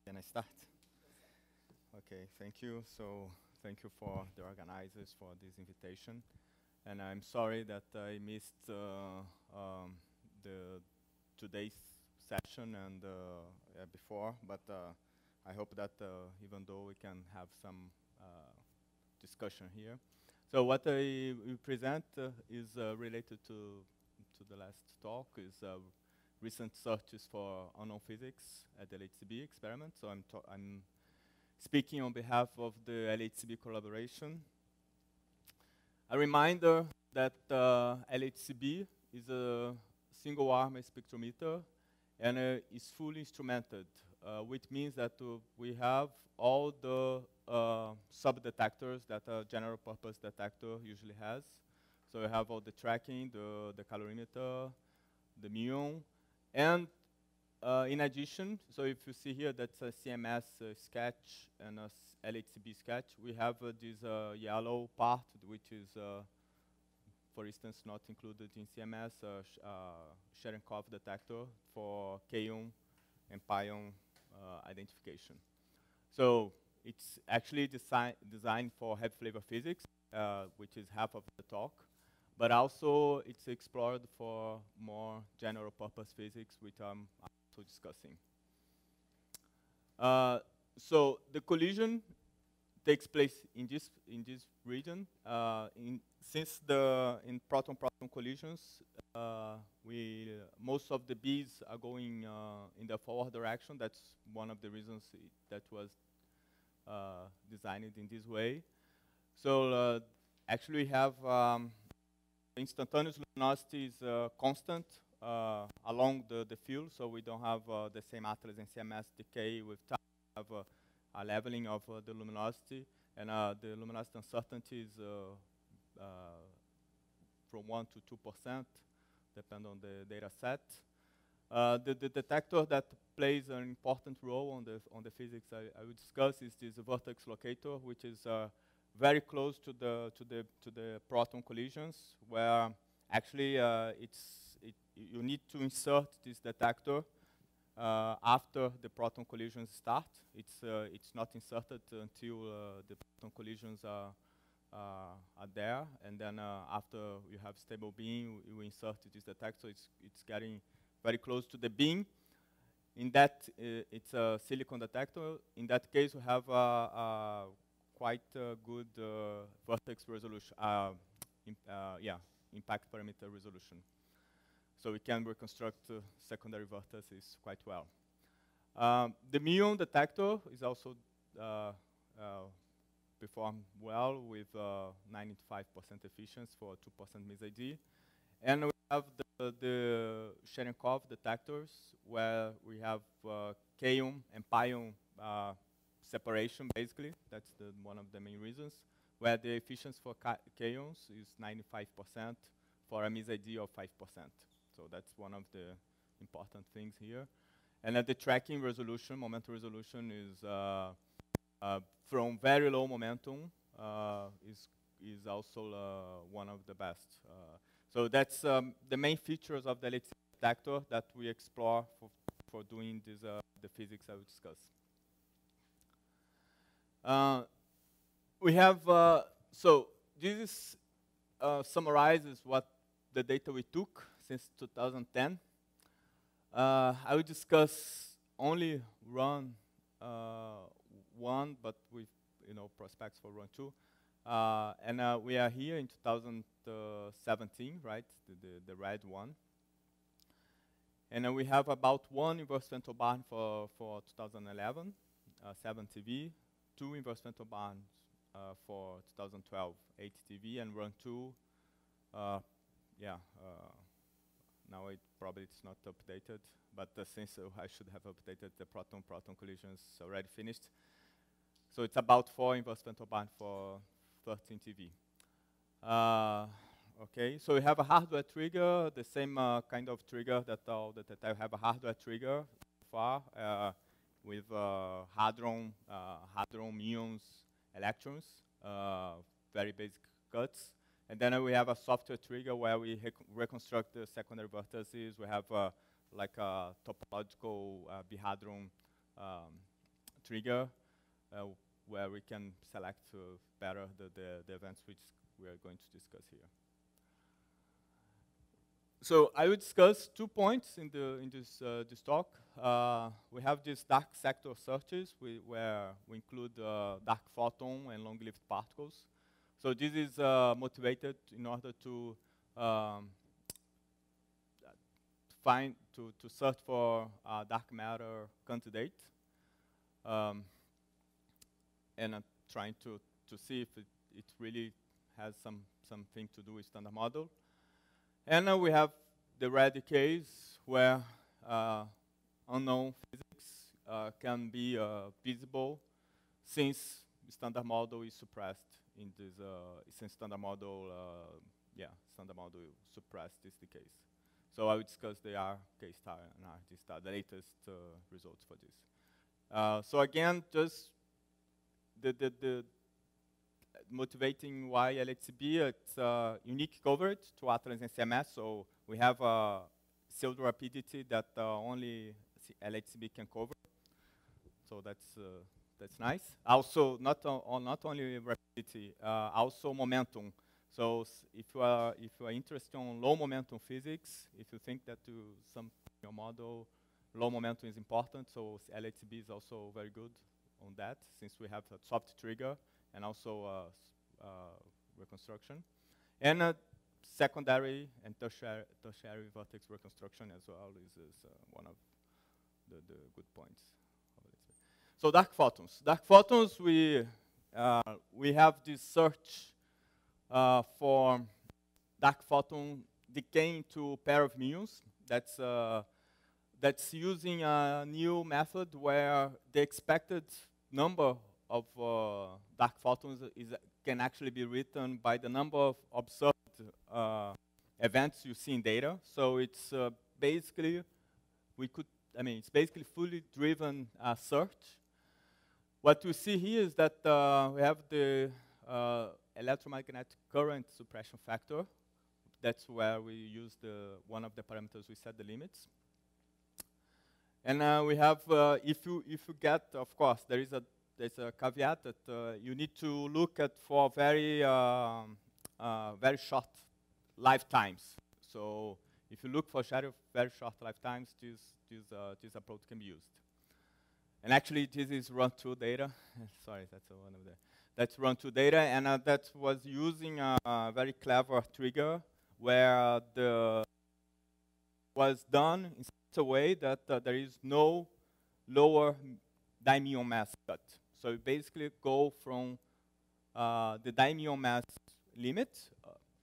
Can I start? Okay, thank you. So thank you for the organizers for this invitation. And I'm sorry that I missed the today's session and before, but I hope that even though we can have some discussion here. So what I will present is related to the last talk, is recent searches for unknown physics at the LHCb experiment. So I'm speaking on behalf of the LHCb collaboration. A reminder that LHCb is a single-arm spectrometer and is fully instrumented, which means that we have all the sub-detectors that a general-purpose detector usually has. So we have all the tracking, the calorimeter, the muon, and in addition, so if you see here, that's a CMS sketch and a LHCb sketch. We have this yellow part, which is, for instance, not included in CMS, Cherenkov detector for kaon and pion identification. So it's actually designed for heavy flavor physics, which is half of the talk. But also, it's explored for more general purpose physics, which I'm also discussing. So the collision takes place in this region. Since in proton-proton collisions, most of the bees are going in the forward direction. That's one of the reasons that was designed in this way. So actually, we have instantaneous luminosity is constant along the field, so we don't have the same atlas and CMS decay with time. We have a leveling of the luminosity, and the luminosity uncertainty is from 1 to 2%, depending on the data set. The detector that plays an important role on the physics I will discuss is this vertex locator, which is very close to the proton collisions, where actually you need to insert this detector after the proton collisions start. It's not inserted until the proton collisions are there, and then after you have stable beam, you insert this detector. It's getting very close to the beam. In that, it's a silicon detector. In that case, we have quite good vertex resolution, impact parameter resolution. So we can reconstruct secondary vertices quite well. The muon detector is also performed well with 95% efficiency for 2% mis-ID. And we have the Cherenkov detectors, where we have kaon and pion separation, basically. That's one of the main reasons, where the efficiency for kaons is 95% for a mis-ID of 5%. So that's one of the important things here. And the tracking resolution, momentum resolution, is from very low momentum, is also one of the best. So that's the main features of the LHCb detector that we explore for doing this, the physics I will discuss. We have, so this summarizes what the data we took since 2010. I will discuss only run one, but with prospects for run two. And we are here in 2017, right? The red one. And we have about one inverse Fenton-Barn for 2011, 7 TV, 2 inverse Fenton-Barns for 2012, 8 TV, and run 2. Now probably it's not updated, but since I should have updated the proton-proton collisions already finished. So it's about 4 inverse Fenton-Barn for 13 TV. Okay, so we have a hardware trigger, the same kind of trigger that I have a hardware trigger so far with hadron muons, electrons, very basic cuts. And then we have a software trigger where we reconstruct the secondary vertices. We have like a topological bihadron trigger where we can select better the events which we are going to discuss here. So I will discuss 2 points in this talk. We have these dark sector searches where we include dark photon and long-lived particles. So this is motivated in order to to search for dark matter candidate, and trying to see if it really has something to do with standard model. And we have the red case where unknown physics can be visible since the standard model is suppressed in this, since standard model, standard model suppressed is the case. So I will discuss the R K star and R T star, the latest results for this. So again, just the motivating why LHCb, it's unique coverage to Atlas and CMS. So we have pseudo rapidity that only LHCb can cover. So that's nice. Also, not only rapidity, also momentum. So if you are interested in low momentum physics, if you think that to some your model low momentum is important, so LHCb is also very good on that, since we have a soft trigger and also reconstruction, and secondary and tertiary vertex reconstruction as well is one of the good points. So dark photons. Dark photons, we have this search for dark photon decaying to pair of muons. That's using a new method where the expected number of dark photons can actually be written by the number of observed events you see in data. So it's basically it's basically fully driven search. What you see here is that we have the electromagnetic current suppression factor. That's where we use one of the parameters we set the limits. And we have if you get, of course, there's a caveat that you need to look at for very short lifetimes. So if you look for very short lifetimes, this approach can be used. And actually, this is run-through data. Sorry, that's one of the. That's run-through data, and that was using a very clever trigger where was done in such a way that there is no lower dimuon mass cut. So you basically go from the dimuon mass limit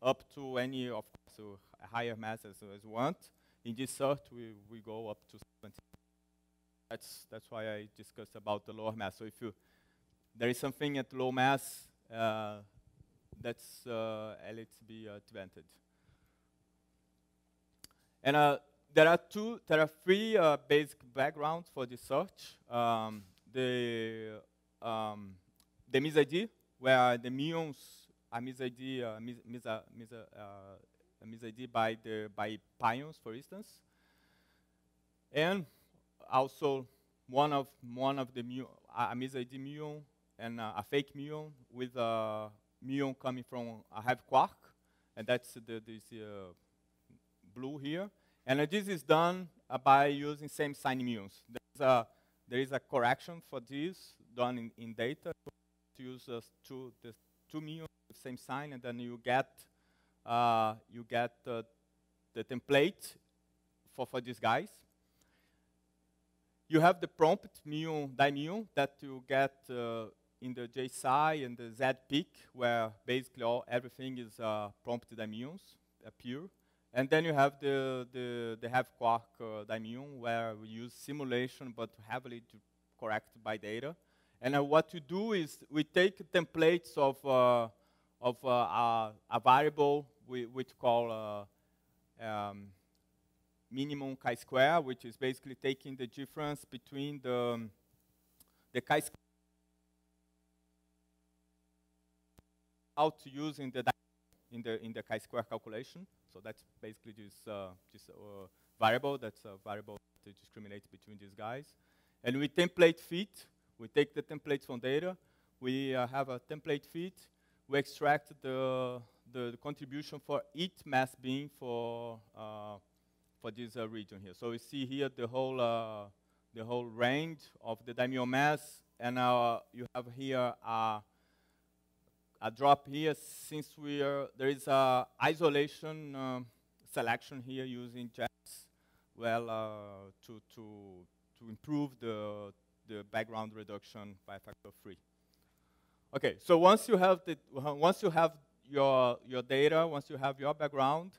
up to any, of course, a higher mass as you want. In this search, we go up to 70. That's why I discussed about the lower mass. So if there is something at low mass, that's LHCb advantage. And there are three basic backgrounds for this search. The mis-ID, where the muons are mis-ID by pions, for instance, and also one of the a mis-ID muon and a fake muon with a muon coming from a heavy quark, and that's this blue here. And this is done by using same sign muons. There is a correction for this done in data to use the two muons with same sign, and then you get the template for these guys. You have the prompt muon dimuon that you get in the J psi and the Z peak, where basically everything is prompt dimuons pure. And then you have the heavy quark dimuon, where we use simulation but heavily corrected by data. And what you do is we take templates of a variable which call minimum chi-square, which is basically taking the difference between the chi-square out using the in the chi-square calculation. So that's basically this variable. That's a variable to discriminate between these guys. And we template fit We take the templates from data. We have a template feed. We extract the contribution for each mass beam for this region here. So we see here the whole range of the diameter mass, and you have here a drop here since there is a isolation selection here using jets, well, to improve the background reduction by a factor of 3. Okay, so once you have your data, once you have your background,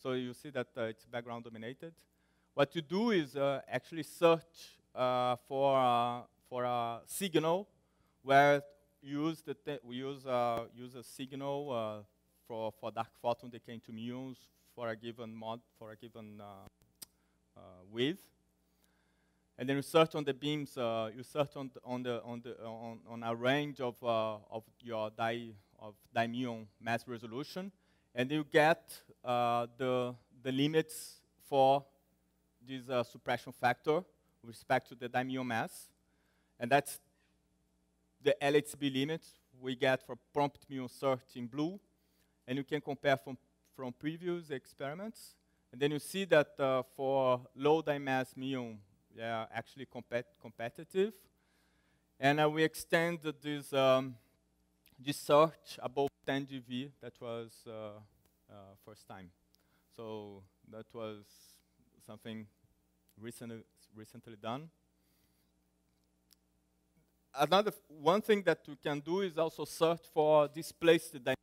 so you see that it's background dominated. What you do is actually search for a signal where we use a signal for dark photon decay into muons for a given width, and then you search on the beams. You search on a range of your muon mass resolution, and you get the limits for this suppression factor with respect to the dimuon mass, and that's the LHCb limits we get for prompt muon search in blue, and you can compare from previous experiments, and then you see that for low dimass muon, they are actually competitive, and we extend this search above 10 GeV. That was first time, so that was something recently done. One thing that you can do is also search for displaced dimensions.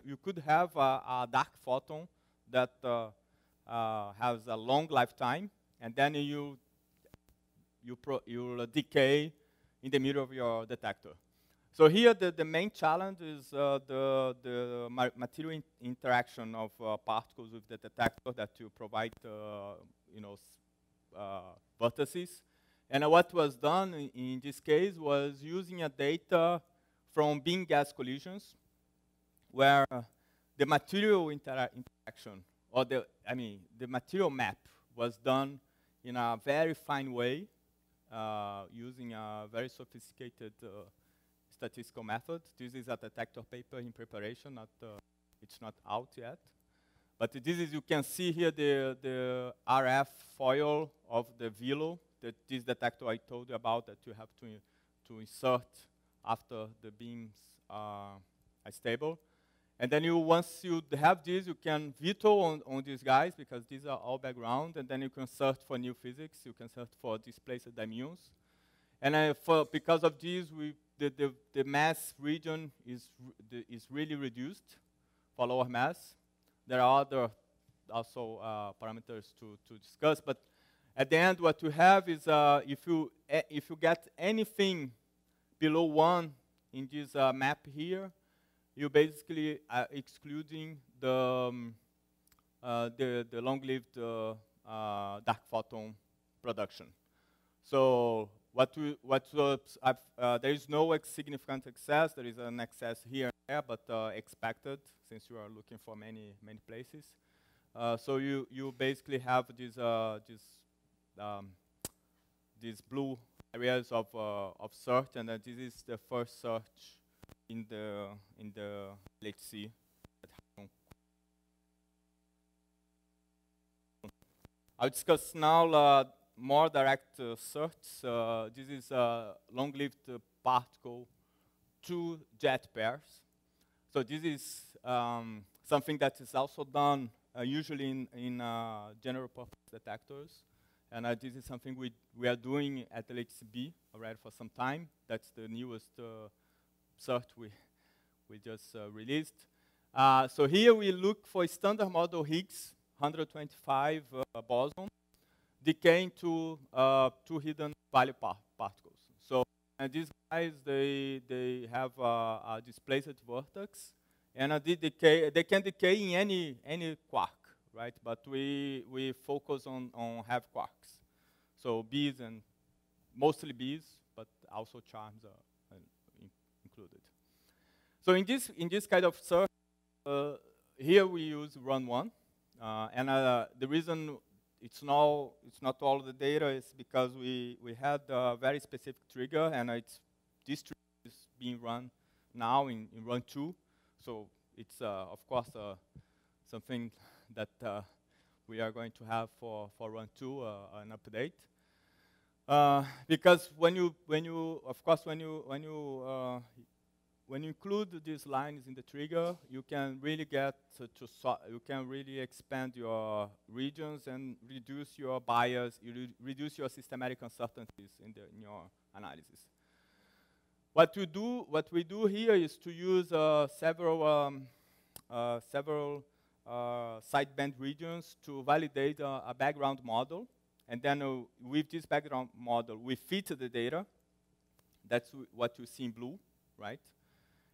You could have a dark photon that has a long lifetime, and then you'll decay in the middle of your detector. So here the main challenge is the material interaction of particles with the detector that you provide, vertices. And what was done in this case was using a data from beam gas collisions, where the material interaction, or the material map was done in a very fine way, using a very sophisticated statistical method. This is a detector paper in preparation. It's not out yet. But this is, you can see here the RF foil of the Velo, this detector I told you about that you have to insert after the beams are stable. And then once you have this, you can veto on these guys, because these are all background, and then you can search for new physics. You can search for displaced dimuons. And because of this, the mass region is really reduced for lower mass. There are other also parameters to discuss, but at the end, what you have is if you get anything below 1 in this map here, you basically excluding the long-lived dark photon production. So there is no significant excess. There is an excess here and there, but expected since you are looking for many places. So you basically have these blue areas of search, and this is the first search in the LHC. I'll discuss now more direct search. This is a long-lived particle, 2 jet pairs. So this is something that is also done usually in general purpose detectors. And this is something we are doing at LHCb already for some time. That's the newest search we just released. So here we look for standard model Higgs 125 boson decaying to 2 hidden value particles. So these guys, they have a displaced vertex, and they can decay in any quark, right? But we focus on half quarks. So bees, and mostly bees, but also charms are included. So in this kind of search, here we use run 1, and the reason it's not all the data. It's because we had a very specific trigger, and this trigger is being run now in run 2. So it's of course something that we are going to have for run 2 an update. Because when you include these lines in the trigger, you can really you can really expand your regions and reduce your bias, reduce your systematic uncertainties in your analysis. What we do here is to use several sideband regions to validate a background model. And then with this background model, we fit the data. That's what you see in blue, right?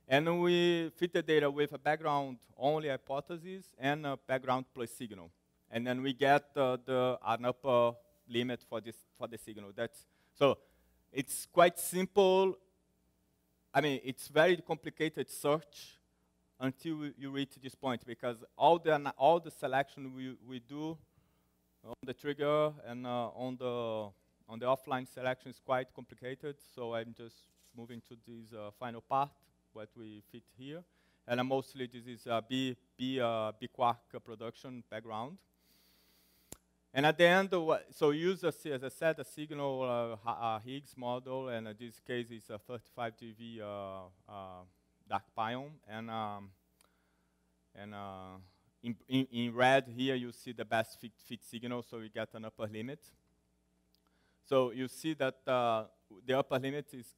And we fit the data with a background-only hypothesis and a background plus signal. And then we get an upper limit for the signal. So it's quite simple. I mean, it's very complicated search until you reach this point, because all the selection we do on the trigger and on the offline selection is quite complicated. So I'm just moving to this final part, what we fit here. And mostly this is B quark production background. And at the end, so use, as I said, a signal Higgs model, and in this case it's a 35 dV dark pion. And in red here, you see the best fit signal, so you get an upper limit. So you see that the upper limit is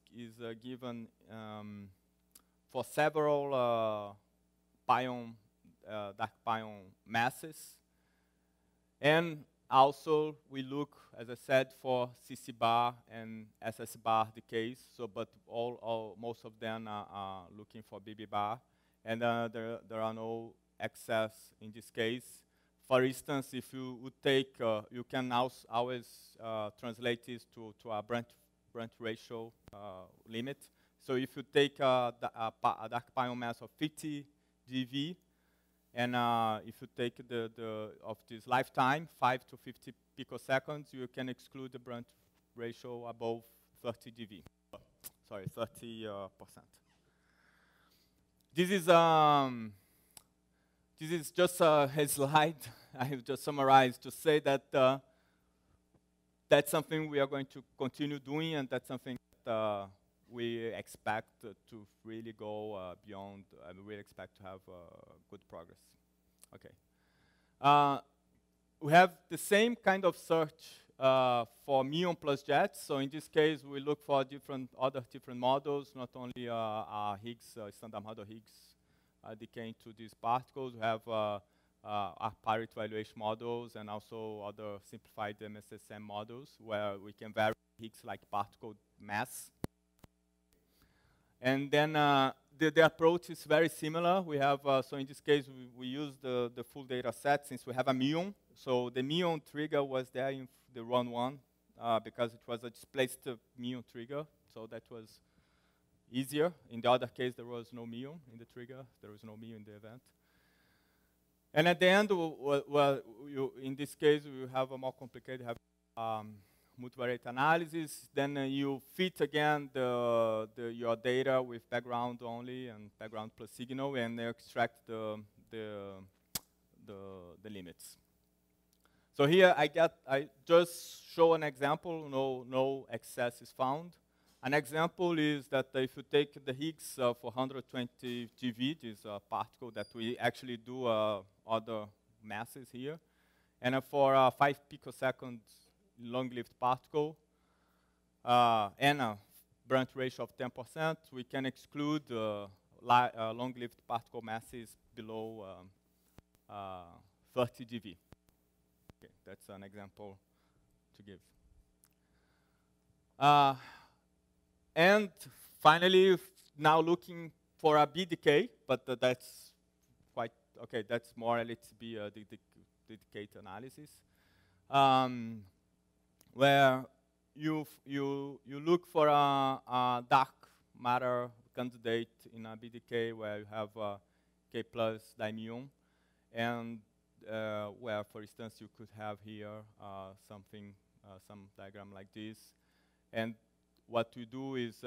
given for several dark pion masses. And also, we look, as I said, for CC bar and SS bar decays. So, but most of them are looking for BB bar, and there are no excess in this case. For instance, if you would take, you can always translate this to a branch ratio limit. So if you take a dark pion mass of 50 dV, and if you take of this lifetime, 5 to 50 picoseconds, you can exclude the branch ratio above 30 dV. Sorry, 30%. This is just a slide I have just summarized to say that that's something we are going to continue doing, and that's something that we expect to really go beyond, and we expect to have good progress. Okay. We have the same kind of search for muon plus jets. So in this case, we look for other different models, not only Higgs, standard model Higgs decaying to these particles. We have parity evaluation models and also other simplified MSSM models where we can vary Higgs-like particle mass. And then the approach is very similar. We have, so in this case, we use the full data set since we have a muon. So the muon trigger was there in the run 1 because it was a displaced muon trigger. So that was easier. In the other case, there was no muon in the trigger. There was no muon in the event. And at the end, in this case, we have a more complicated, multivariate analysis. Then you fit again your data with background only and background plus signal, and extract the limits. So here I just show an example. No excess is found. An example is that if you take the Higgs for 120 GeV, this particle that we actually do other masses here, and for 5 picoseconds long-lived particle and a branch ratio of 10%, we can exclude long-lived particle masses below 30 GeV. Okay, that's an example to give. And finally, now looking for a B decay, but that's quite, okay, that's more LHCb decay analysis. Where you look for a dark matter candidate in a BDK where you have K plus dimuon, and where, for instance, you could have here something, some diagram like this. And what we do is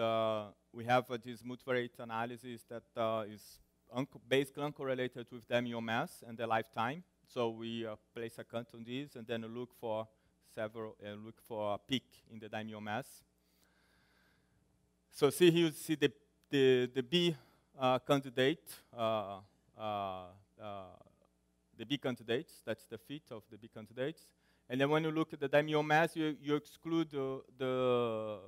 we have this multivariate analysis that is basically uncorrelated with the mu mass and the lifetime. So we place a count on this, and then look for look for a peak in the diameter mass. So see here, you see the B candidate, the B candidates. That's the fit of the B candidates. And then when you look at the diameter mass, you exclude the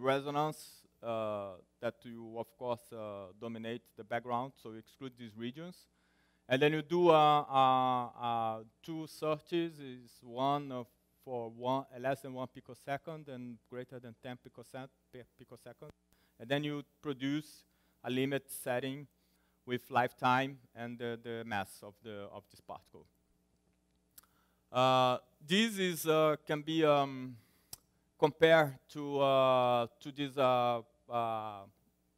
resonance that you, of course, dominate the background. So you exclude these regions. And then you do two searches, is one for less than 1 picosecond and greater than 10 picoseconds. And then you produce a limit setting with lifetime and the mass of this particle. This is can be compared to this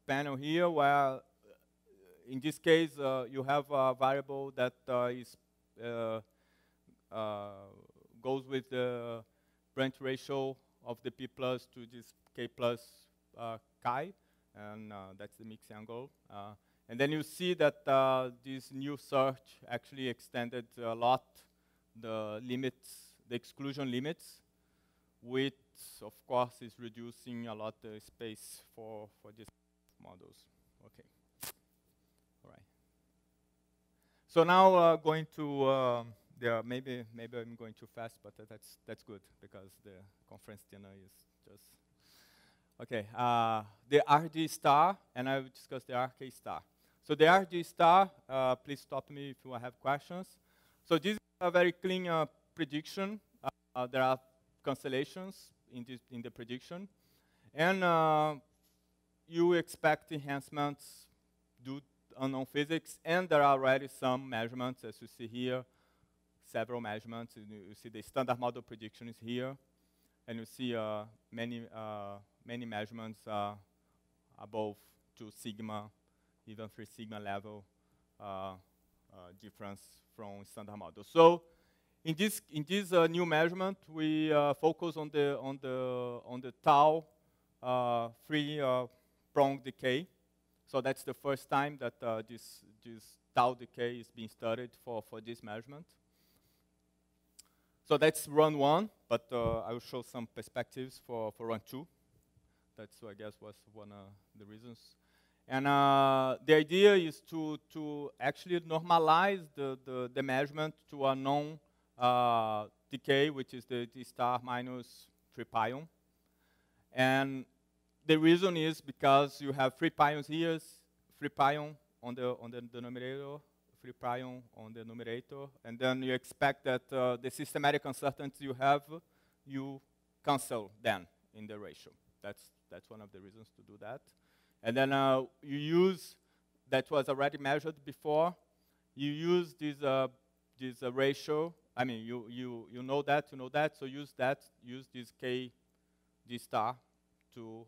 panel here, where in this case, you have a variable that goes with the branch ratio of the P plus to this K plus chi, and that's the mix angle. And then you see that this new search actually extended a lot the limits, the exclusion limits, which of course is reducing a lot the space for these models. Okay. All right. So now going to maybe I'm going too fast, but that's good because the conference dinner is just okay. The RG star, and I will discuss the RK star. So the RG star, please stop me if you have questions. So this is a very clean prediction. There are constellations in the prediction, and you expect enhancements due to unknown physics, and there are already some measurements, as you see here, several measurements. You see the standard model prediction is here, and you see many measurements above 2 sigma, even 3 sigma level difference from standard model. So in this new measurement, we focus on the tau three-prong decay. So that's the first time that this tau decay is being studied for this measurement. So that's run 1, but I will show some perspectives for run 2. That's, I guess, was one of the reasons. And the idea is to actually normalize the measurement to a known decay, which is the D star minus 3 pion. And the reason is because you have 3 pions here, 3 pion on the denominator, 3 pion on the numerator, and then you expect that the systematic uncertainty you have, you cancel then in the ratio. That's one of the reasons to do that. And then you use, that was already measured before, you use this ratio. I mean, you know that, so use this K D star to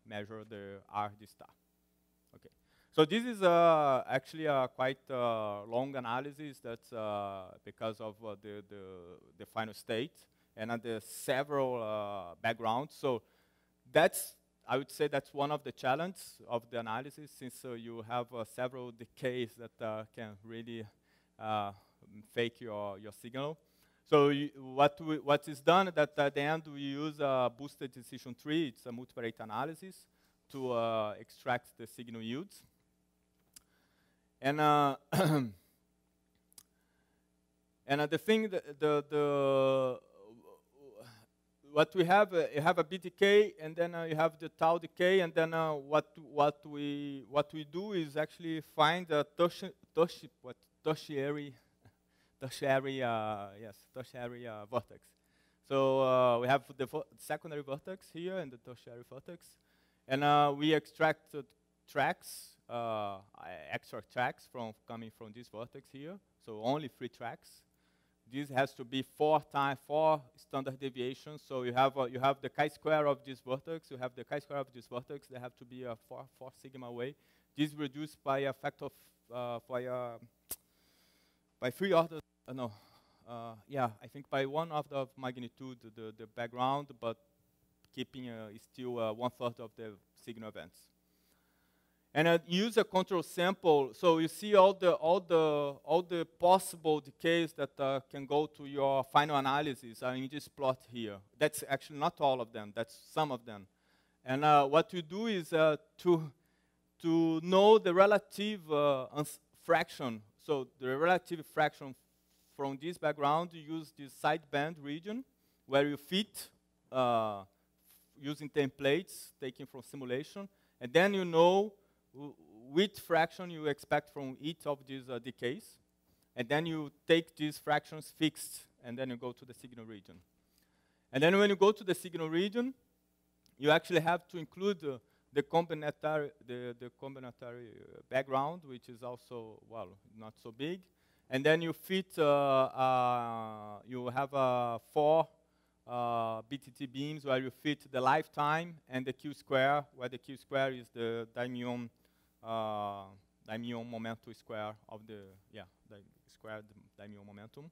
measure the R D star. Okay. So this is actually a quite long analysis. That's because of the final state and the several backgrounds. So that's, I would say that's one of the challenges of the analysis, since you have several decays that can really fake your signal. So what is done is that at the end we use a boosted decision tree. It's a multivariate analysis to extract the signal yields. And and the thing what we have, you have a B decay, and then you have the tau decay, and then what we do is actually find a tertiary vertex. So we have the secondary vertex here and the tertiary vertex, and we extract tracks, extra tracks coming from this vertex here. So only 3 tracks. This has to be 4 standard deviations. So you have the chi-square of this vertex. You have the chi-square of this vertex. They have to be a 4 sigma away. This reduced by a factor of by 3 orders no, yeah, I think by one order of magnitude the background, but keeping still 1/3 of the signal events. And use a control sample, so you see all the possible decays that can go to your final analysis are in this plot here. That's actually not all of them. That's some of them. And what you do is to know the relative fraction. So the relative fraction from this background, you use this sideband region where you fit using templates taken from simulation, and then you know which fraction you expect from each of these decays, and then you take these fractions fixed, and then you go to the signal region. And then when you go to the signal region, you actually have to include the combinatory background, which is also, well, not so big. And then you fit, you have 4 BTT beams where you fit the lifetime and the Q-square, where the Q-square is the dimuon momentum square of the squared dimuon momentum.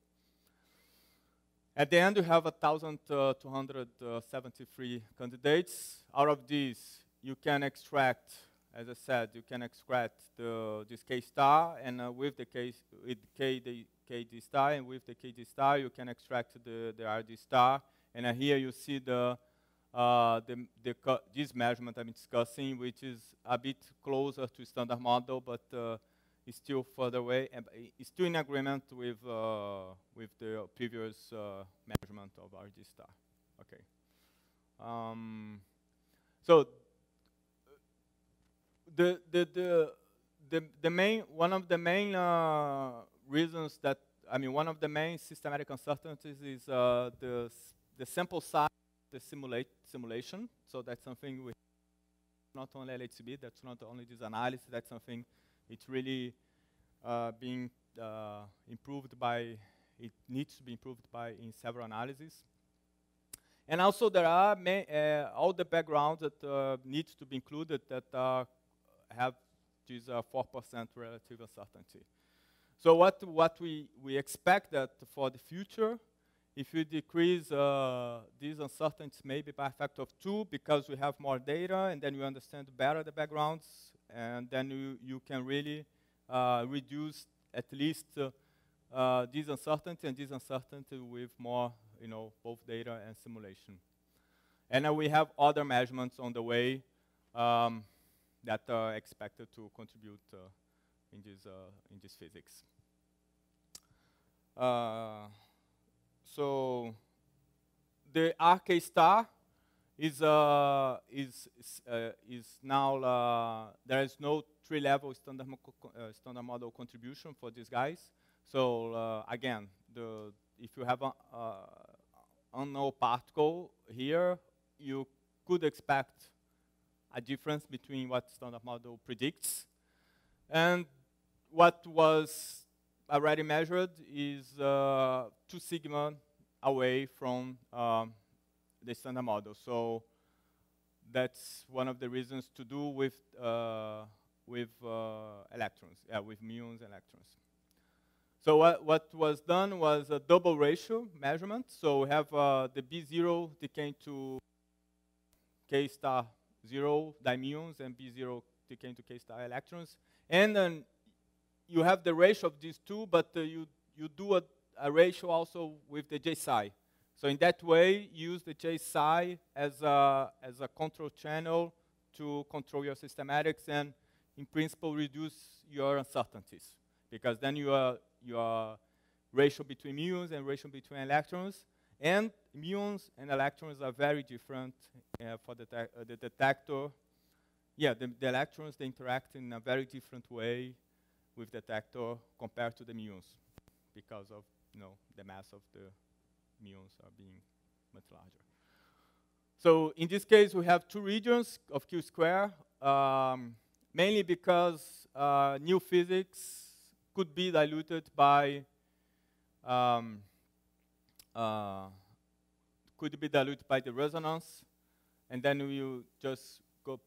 At the end, you have 1,273 candidates. Out of these, you can extract, as I said, you can extract this K star, and with the KD star, and with the KD star, you can extract the RD star. And here you see this measurement I'm discussing, which is a bit closer to standard model, but it's still further away, and it's still in agreement with the previous measurement of RD star. Okay. So one of the main reasons that, one of the main systematic uncertainties is the sample size, the simulation. So that's something we not only LHCb, that's not only this analysis, that's something it's really being improved by, it needs to be improved by in several analyses. And also there are all the backgrounds that need to be included that have this 4% relative uncertainty. So what we expect that for the future, if you decrease these uncertainties maybe by a factor of 2, because we have more data, and then you understand better the backgrounds, and then you can really reduce at least this uncertainty and this uncertainty with more, both data and simulation. And we have other measurements on the way that are expected to contribute in this physics. So the RK star is now there is no 3-level standard model contribution for these guys. So again, if you have an unknown particle here, you could expect a difference between what standard model predicts and what was already measured is 2 sigma away from the standard model. So that's one of the reasons to do with electrons, with muons and electrons. So what was done was a double ratio measurement. So we have the B0 decaying to K star 0 dimuons and B0 decaying to K star electrons. And then you have the ratio of these two, but you do a ratio also with the J psi. So in that way, use the J psi as a control channel to control your systematics and, in principle, reduce your uncertainties. Because then your ratio between muons and ratio between electrons, and muons and electrons are very different for the detector. Yeah, the electrons, they interact in a very different way with the detector compared to the muons because of the mass of the muons are being much larger. So in this case, we have 2 regions of Q square, mainly because new physics could be diluted by the resonance, and then you just go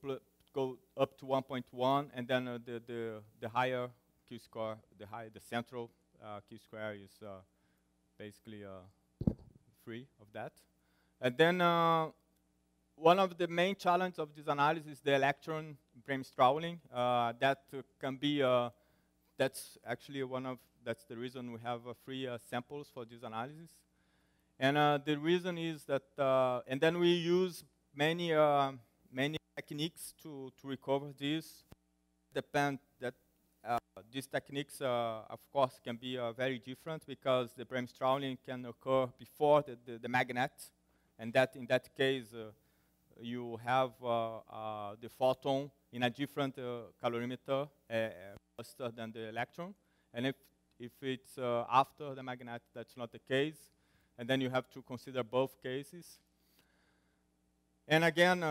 up to 1.1, and then the higher Q square, the central Q square is basically free of that. And then one of the main challenges of this analysis is the electron Bremsstrahlung. That can be, that's actually that's the reason we have free samples for this analysis. And the reason is that, and then we use many techniques to recover this. These techniques, of course, can be very different because the Bremsstrahlung can occur before the magnet, and that in that case you have the photon in a different calorimeter faster than the electron. And if it's after the magnet, that's not the case. And then you have to consider both cases. And again,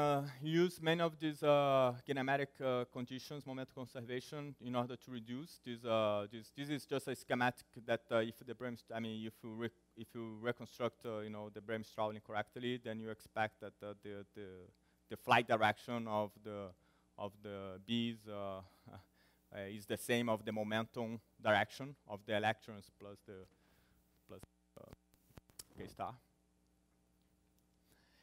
use many of these kinematic conditions, moment conservation, in order to reduce this. This is just a schematic that if you reconstruct, the Bremsstrahlung correctly, then you expect that the flight direction of the bees is the same of the momentum direction of the electrons plus K star.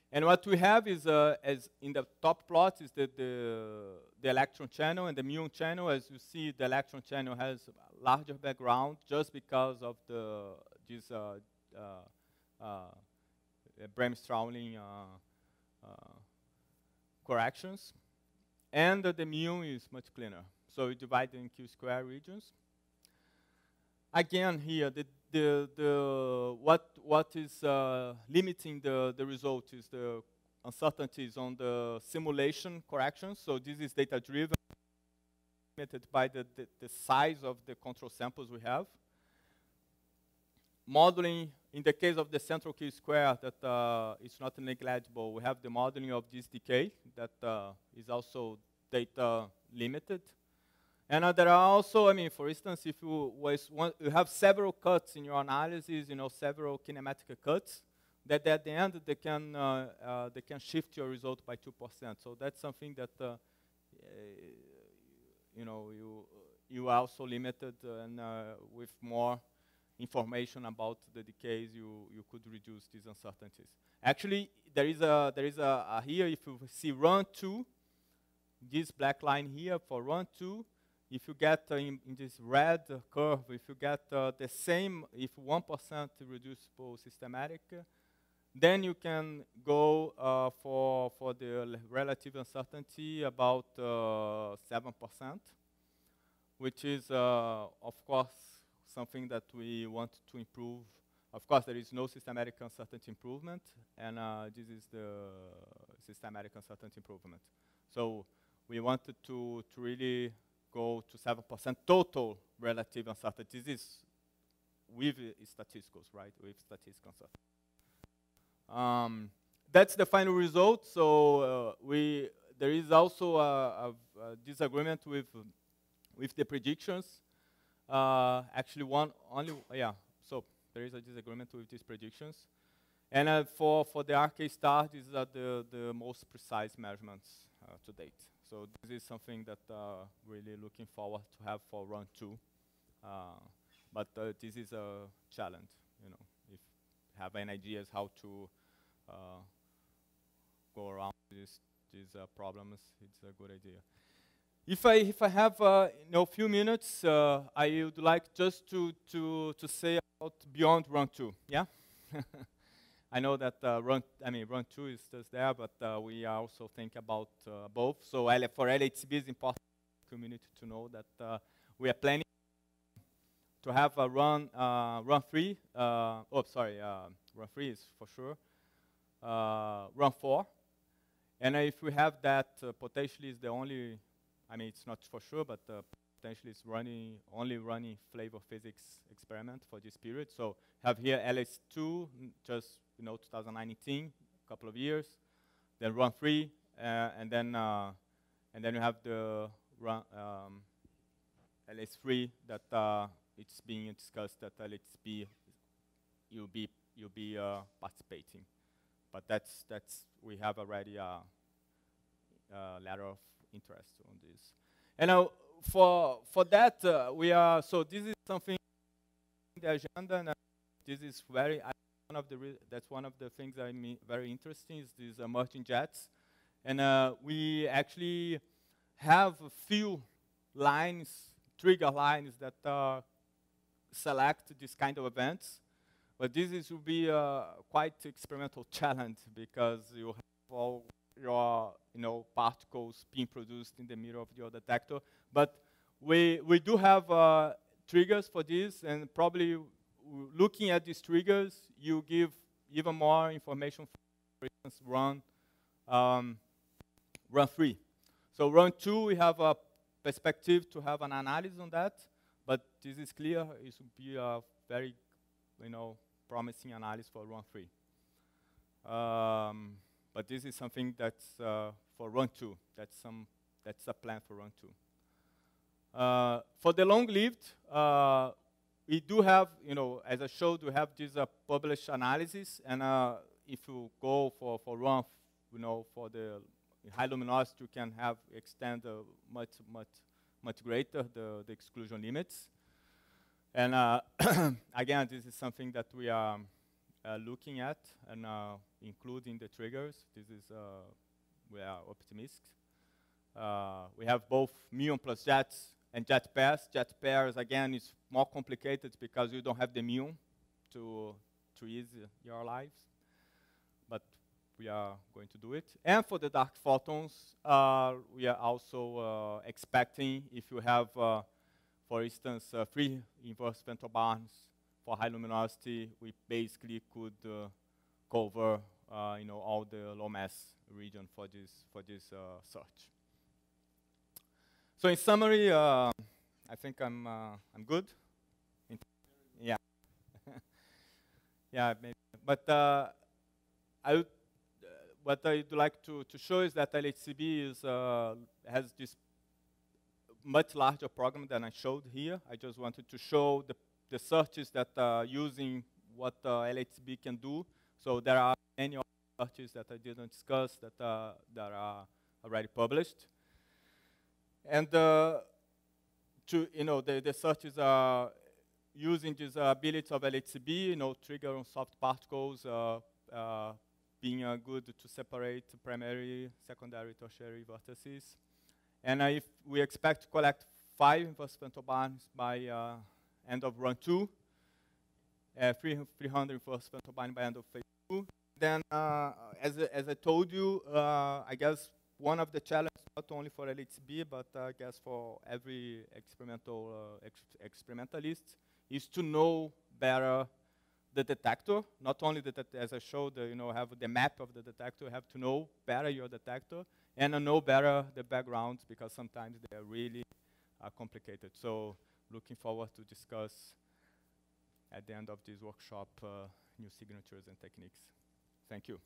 And what we have is, as in the top plot, is the electron channel and the muon channel. As you see, the electron channel has a larger background just because of these Bremsstrahlung corrections. And the muon is much cleaner. So we divide in Q-square regions. Again, here, what is limiting the result is the uncertainties on the simulation corrections. So this is data-driven, limited by the size of the control samples we have. Modeling, in the case of the central Q-square, that is not negligible. We have the modeling of this decay that is also data-limited. And there are also, for instance, if you have several cuts in your analysis, several kinematic cuts, that at the end they can shift your result by 2%. So that's something that you are also limited, and with more information about the decays, you could reduce these uncertainties. Actually, there is a here, if you see run 2, this black line here for run 2. If you get in this red curve, if you get the same, if 1% reducible systematic, then you can go for the relative uncertainty about 7%, which is, of course, something that we want to improve. Of course, there is no systematic uncertainty improvement, and this is the systematic uncertainty improvement. So we wanted to really go to 7% total relative uncertainty. This is with statisticals, right? With statistical uncertainty. That's the final result. So there is also a disagreement with the predictions. Actually, so there is a disagreement with these predictions. And for the RK star, these are the most precise measurements to date. So this is something that really looking forward to have for run 2. But this is a challenge, if you have any ideas how to go around these problems, it's a good idea. If I have a few minutes, I would like just to say about beyond run 2. Yeah. I know that run 2 is just there, but we also think about both. So for LHCb, it's important for the community to know that we are planning to have a run 3. Run 3 is for sure. Run 4, and if we have that, potentially is the only. It's not for sure, but potentially it's only running flavor physics experiment for this period. So have here LS2, just 2019, a couple of years, then run 3, and then you have the run LS3 that it's being discussed that LHCb you'll be participating, but that's we have already a letter of interest on this. And for that we are, so this is something in the agenda, and this is that's one of the things I mean very interesting is these emerging jets. And we actually have a few lines, trigger lines that select this kind of events. But this will be a quite experimental challenge because you have all your particles being produced in the middle of your detector. But we do have triggers for this, and probably looking at these triggers, you give even more information. For instance, run 3. So run 2, we have a perspective to have an analysis on that, but this is clear. It should be a very, promising analysis for run 3. But this is something that's for run 2. That's a plan for run 2. For the long-lived, we do have, as I showed, we have this published analysis, and if you go for run, for the high luminosity, you can extend much greater the exclusion limits. And again, this is something that we are looking at and including the triggers. We are optimistic. We have both muon plus jets and jet pairs. Jet pairs, again, is more complicated because you don't have the muon to ease your lives. But we are going to do it. And for the dark photons, we are also expecting, if you have, for instance, 3 inverse Ventral-Barnes for high luminosity, we basically could cover, all the low mass region for this search. So in summary, I think I'm good. Yeah, yeah, maybe. But what I'd like to show is that LHCb has this much larger program than I showed here. I just wanted to show the searches that are using what LHCb can do. So there are many other searches that I didn't discuss that are already published. And the searches are using this ability of LHCb, trigger on soft particles, being good to separate primary, secondary, tertiary vertices. And if we expect to collect 5 inverse Ventral-Barnes by end of run 2, 300 inverse Ventral-Barnes by end of phase 2. Then, as I told you, I guess one of the challenges, not only for LHCb, but I guess for every experimentalist, is to know better the detector. Not only as I showed, have the map of the detector, you have to know better your detector, and know better the backgrounds, because sometimes they are really complicated. So looking forward to discuss at the end of this workshop new signatures and techniques. Thank you.